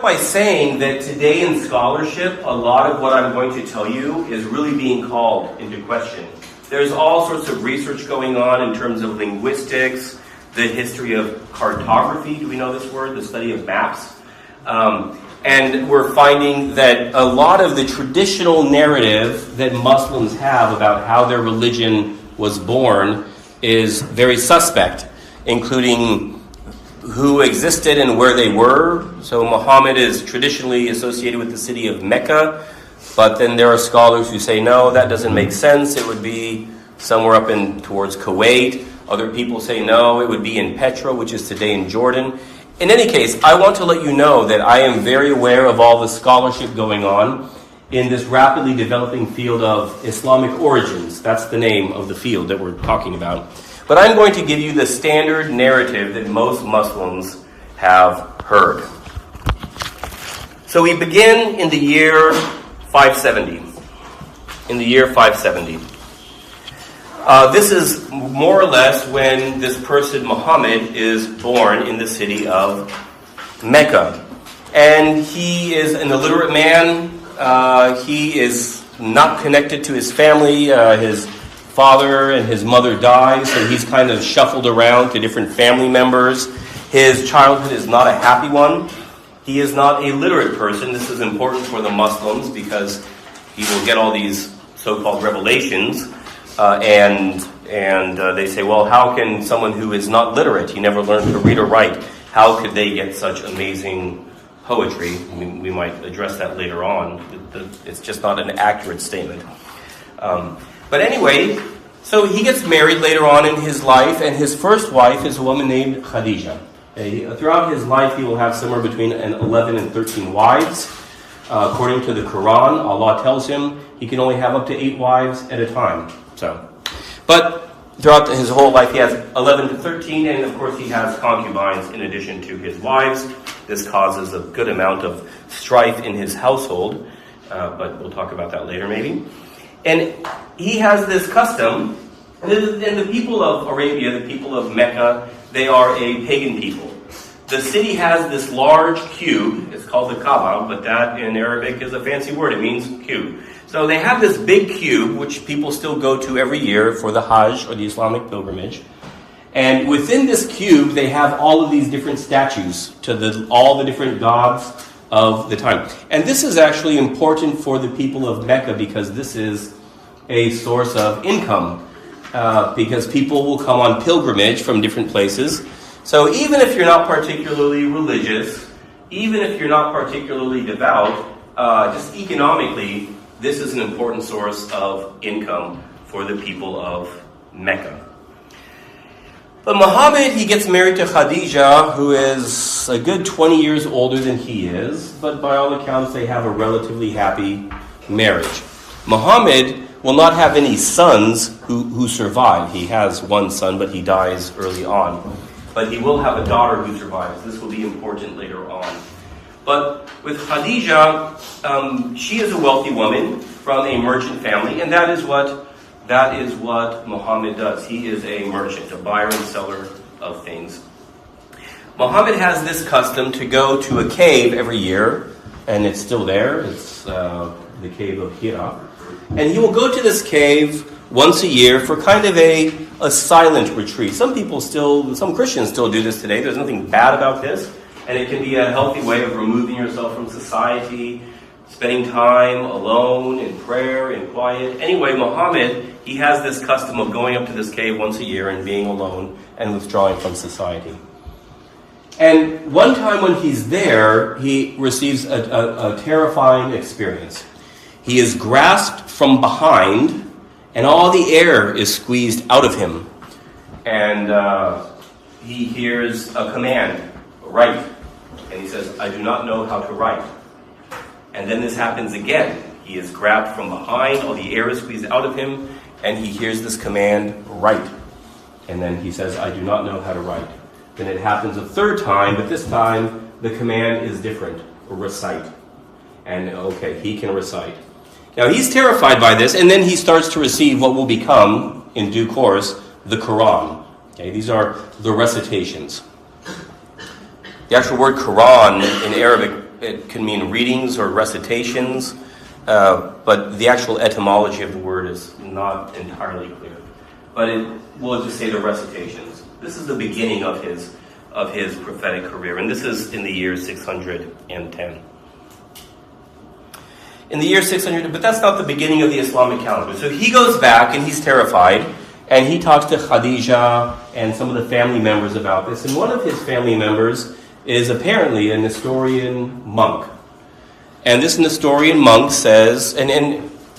by saying that today in scholarship, a lot of what I'm going to tell you is really being called into question. There's all sorts of research going on in terms of linguistics, the history of cartography. Do we know this word? The study of maps. And we're finding that a lot of the traditional narrative that Muslims have about how their religion was born is very suspect, including who existed and where they were. So Muhammad is traditionally associated with the city of Mecca, but then there are scholars who say, no, that doesn't make sense. It would be somewhere up in towards Kuwait. Other people say, no, it would be in Petra, which is today in Jordan. In any case, I want to let you know that I am very aware of all the scholarship going on in this rapidly developing field of Islamic origins. That's the name of the field that we're talking about. But I'm going to give you the standard narrative that most Muslims have heard. So we begin in the year 570. In the year 570. This is more or less when this person, Muhammad, is born in the city of Mecca. And he is an illiterate man. He is not connected to his family. His father and his mother die, so he's kind of shuffled around to different family members. His childhood is not a happy one. He is not a literate person. This is important for the Muslims because he will get all these so-called revelations, and they say, well, how can someone who is not literate, he never learned to read or write, how could they get such amazing poetry? We might address that later on. It's just not an accurate statement. But anyway, so he gets married later on in his life, and his first wife is a woman named Khadija. Throughout his life, he will have somewhere between 11 and 13 wives. According to the Quran, Allah tells him he can only have up to 8 wives at a time. But throughout his whole life, he has 11 to 13, and of course he has concubines in addition to his wives. This causes a good amount of strife in his household, but we'll talk about that later maybe. And he has this custom, and the people of Arabia, the people of Mecca, they are a pagan people. The city has this large cube. It's called the Kaaba, but that in Arabic is a fancy word. It means cube. So they have this big cube, which people still go to every year for the Hajj, or the Islamic pilgrimage. And within this cube, they have all of these different statues to all the different gods of the time. And this is actually important for the people of Mecca because this is a source of income, because people will come on pilgrimage from different places. So even if you're not particularly religious, even if you're not particularly devout, just economically, this is an important source of income for the people of Mecca. But Muhammad, he gets married to Khadija, who is a good 20 years older than he is, but by all accounts, they have a relatively happy marriage. Muhammad will not have any sons who survive. He has one son, but he dies early on. But he will have a daughter who survives. This will be important later on. But with Khadija, she is a wealthy woman from a merchant family, and that is what Muhammad does. He is a merchant, a buyer and seller of things. Muhammad has this custom to go to a cave every year, and it's still there. It's the cave of Hira. And he will go to this cave once a year for kind of a silent retreat. Some Christians still do this today. There's nothing bad about this. And it can be a healthy way of removing yourself from society, spending time alone in prayer, in quiet. Anyway, Muhammad, he has this custom of going up to this cave once a year and being alone and withdrawing from society. And one time when he's there, he receives a terrifying experience. He is grasped from behind, and all the air is squeezed out of him. And he hears a command, write. And he says, I do not know how to write. And then this happens again. He is grabbed from behind, all the air is squeezed out of him, and he hears this command, write. And then he says, I do not know how to write. Then it happens a third time, but this time the command is different, recite. And okay, he can recite. Now he's terrified by this, and then he starts to receive what will become, in due course, the Quran. Okay, these are the recitations. The actual word Quran in Arabic it can mean readings or recitations, but the actual etymology of the word is not entirely clear. But we'll just say the recitations. This is the beginning of his prophetic career, and this is in the year 610. In the year 600, but that's not the beginning of the Islamic calendar. So he goes back, and he's terrified, and he talks to Khadija and some of the family members about this. And one of his family members is apparently a Nestorian monk. And this Nestorian monk says, and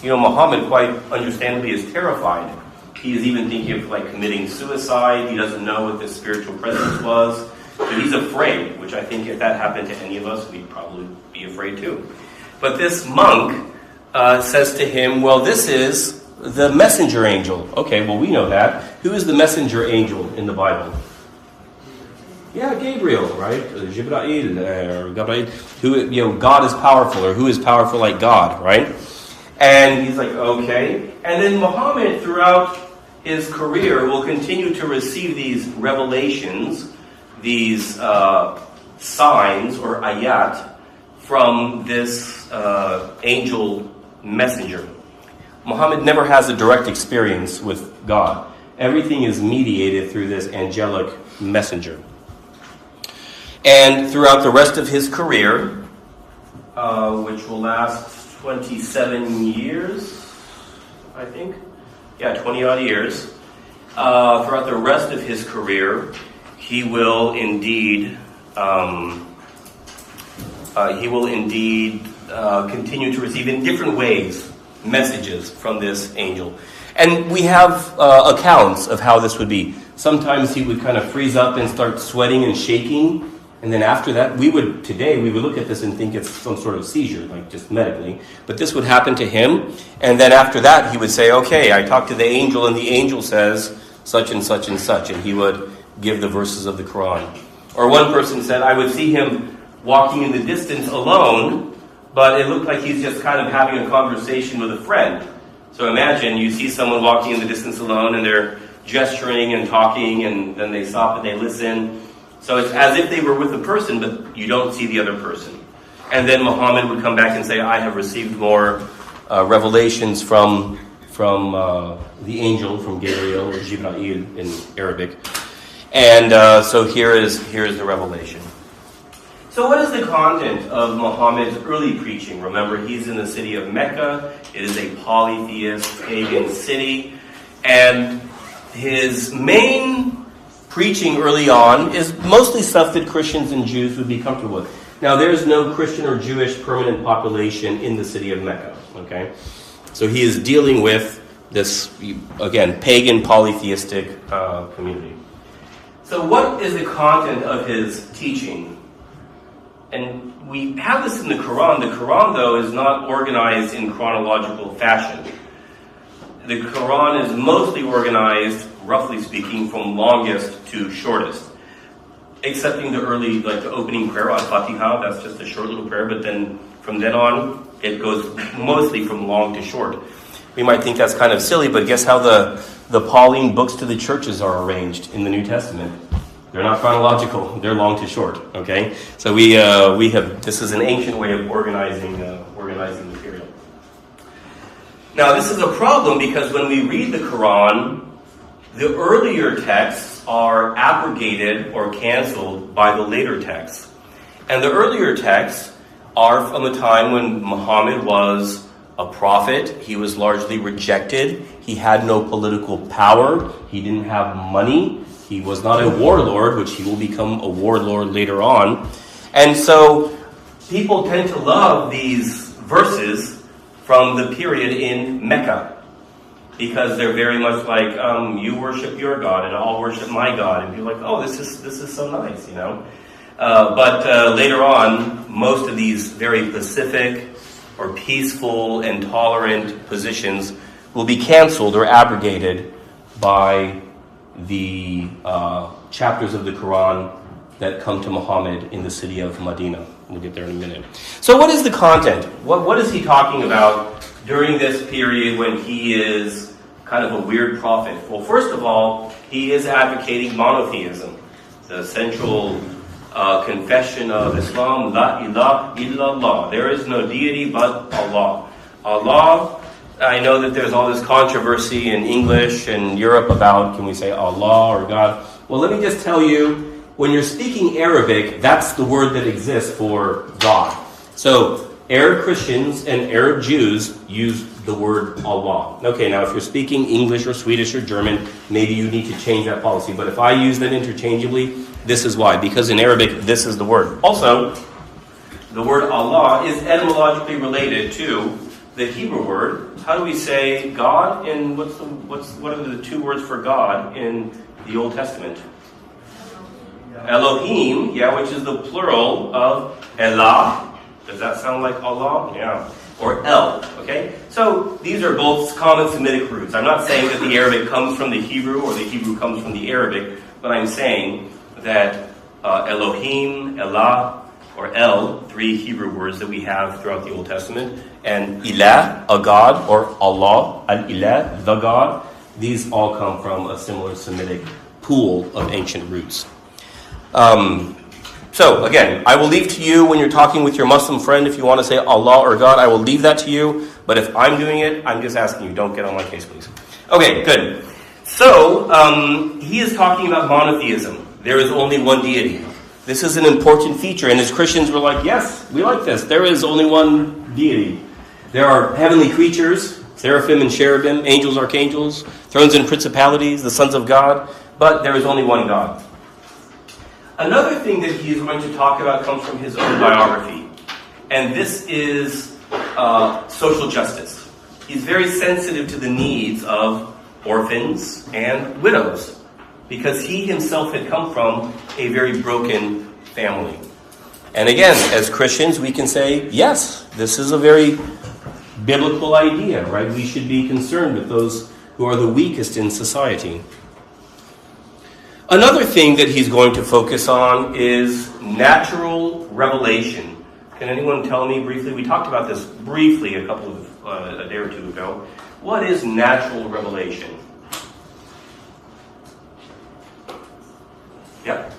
Muhammad quite understandably is terrified. He is even thinking of committing suicide. He doesn't know what this spiritual presence was. So he's afraid, which I think if that happened to any of us, we'd probably be afraid too. But this monk says to him, well, this is the messenger angel. Okay, well, we know that. Who is the messenger angel in the Bible? Yeah, Gabriel, right? Jibreel, or Gabriel. Who, God is powerful, or who is powerful like God, right? And he's like, okay. And then Muhammad, throughout his career, will continue to receive these revelations, these signs, or ayat, from this angel messenger. Muhammad never has a direct experience with God. Everything is mediated through this angelic messenger. And throughout the rest of his career, which will last 27 years, I think. Yeah, 20 odd years. Throughout the rest of his career, he will indeed continue to receive in different ways messages from this angel. And we have accounts of how this would be. Sometimes he would kind of freeze up and start sweating and shaking. And then after that, we would look at this and think it's some sort of seizure, like just medically. But this would happen to him. And then after that, he would say, okay, I talked to the angel, and the angel says such and such and such. And he would give the verses of the Quran. Or one person said, I would see him walking in the distance alone, but it looked like he's just kind of having a conversation with a friend. So imagine you see someone walking in the distance alone, and they're gesturing and talking, and then they stop and they listen. So it's as if they were with a person, but you don't see the other person. And then Muhammad would come back and say, I have received more revelations from the angel, from Gabriel, or Jibreel in Arabic. And so here is the revelation. So what is the content of Muhammad's early preaching? Remember, he's in the city of Mecca. It is a polytheist, pagan city. And his main preaching early on is mostly stuff that Christians and Jews would be comfortable with. Now, there's no Christian or Jewish permanent population in the city of Mecca, okay? So he is dealing with this, again, pagan polytheistic community. So what is the content of his teaching? And we have this in the Quran. The Quran, though, is not organized in chronological fashion. The Quran is mostly organized, roughly speaking, from longest to shortest. Excepting the early, the opening prayer, Al-Fatiha, that's just a short little prayer, but then from then on, it goes mostly from long to short. We might think that's kind of silly, but guess how the Pauline books to the churches are arranged in the New Testament? They're not chronological, they're long to short, okay? So we have, this is an ancient way of organizing material. Now, this is a problem because when we read the Quran, the earlier texts are abrogated or canceled by the later texts. And the earlier texts are from the time when Muhammad was a prophet. He was largely rejected. He had no political power. He didn't have money. He was not a warlord, which he will become a warlord later on. And so people tend to love these verses from the period in Mecca, because they're very much like, you worship your God and I'll worship my God. And you're like, oh, this is so nice, you know. But later on, most of these very pacific or peaceful and tolerant positions will be canceled or abrogated by the chapters of the Quran that come to Muhammad in the city of Medina. We'll get there in a minute. So what is the content? What is he talking about during this period when he is kind of a weird prophet? Well, first of all, he is advocating monotheism. The central confession of Islam, La ilaha illallah. There is no deity but Allah. Allah, I know that there's all this controversy in English and Europe about, can we say Allah or God? Well, let me just tell you, when you're speaking Arabic, that's the word that exists for God. So, Arab Christians and Arab Jews use the word Allah. Okay, now if you're speaking English or Swedish or German, maybe you need to change that policy. But if I use that interchangeably, this is why. Because in Arabic, this is the word. Also, the word Allah is etymologically related to the Hebrew word. How do we say God? And what are the two words for God in the Old Testament? Elohim, which is the plural of Elah. Does that sound like Allah? Yeah. Or El, okay? So these are both common Semitic roots. I'm not saying that the Arabic comes from the Hebrew or the Hebrew comes from the Arabic, but I'm saying that Elohim, Elah, or El, three Hebrew words that we have throughout the Old Testament, and Ilah, a God, or Allah, Al-Ilah, the God, these all come from a similar Semitic pool of ancient roots. So, again, I will leave to you when you're talking with your Muslim friend, if you want to say Allah or God, I will leave that to you. But if I'm doing it, I'm just asking you, don't get on my case, please. Okay, good. So, he is talking about monotheism. There is only one deity. This is an important feature. And as Christians, we're like, yes, we like this. There is only one deity. There are heavenly creatures, seraphim and cherubim, angels, archangels, thrones and principalities, the sons of God. But there is only one God. Another thing that he is going to talk about comes from his own biography, and this is social justice. He's very sensitive to the needs of orphans and widows, because he himself had come from a very broken family. And again, as Christians, we can say, yes, this is a very biblical idea, right? We should be concerned with those who are the weakest in society. Another thing that he's going to focus on is natural revelation. Can anyone tell me briefly? We talked about this briefly a day or two ago. What is natural revelation? Yeah.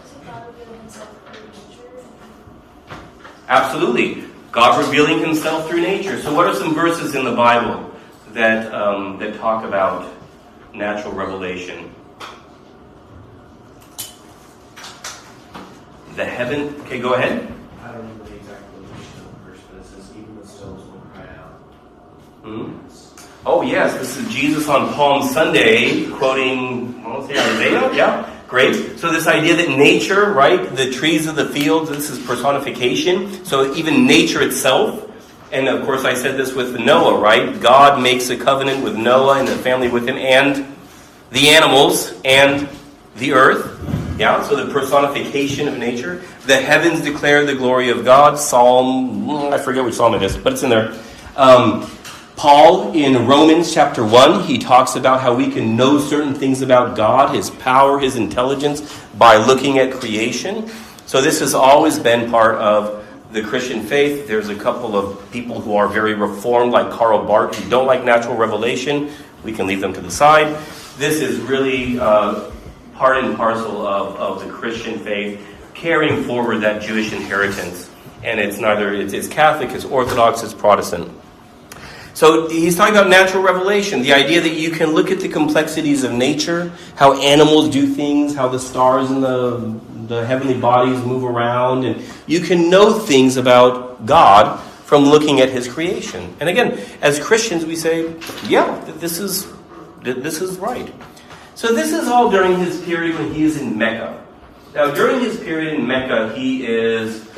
Absolutely. God revealing himself through nature. So what are some verses in the Bible that talk about natural revelation? The heaven. Okay, go ahead. I don't remember the exact location of the verse, but it says, even the stones will cry out. Mm-hmm. Oh, yes, this is Jesus on Palm Sunday, quoting, Isaiah. Yeah, great. So this idea that nature, right, the trees of the fields, this is personification. So even nature itself, and of course I said this with Noah, right? God makes a covenant with Noah and the family with him, and the animals, and the earth. Yeah, so the personification of nature. The heavens declare the glory of God. Psalm, I forget which psalm it is, but it's in there. Paul, in Romans chapter 1, he talks about how we can know certain things about God, his power, his intelligence, by looking at creation. So this has always been part of the Christian faith. There's a couple of people who are very reformed, like Karl Barth, who don't like natural revelation. We can leave them to the side. This is really part and parcel of the Christian faith, carrying forward that Jewish inheritance. And it's Catholic, it's Orthodox, it's Protestant. So he's talking about natural revelation, the idea that you can look at the complexities of nature, how animals do things, how the stars and the heavenly bodies move around, and you can know things about God from looking at his creation. And again, as Christians, we say, yeah, this is right. So this is all during his period when he is in Mecca. Now, during his period in Mecca, he is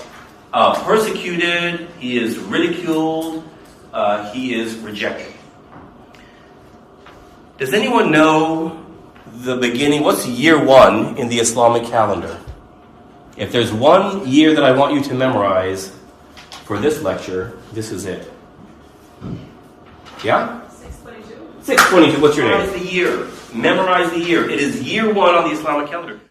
persecuted, he is ridiculed, he is rejected. Does anyone know the beginning? What's year 1 in the Islamic calendar? If there's one year that I want you to memorize for this lecture, this is it. Yeah? 622. 622. What's your name? Memorize the year. Memorize the year. It is year 1 on the Islamic calendar.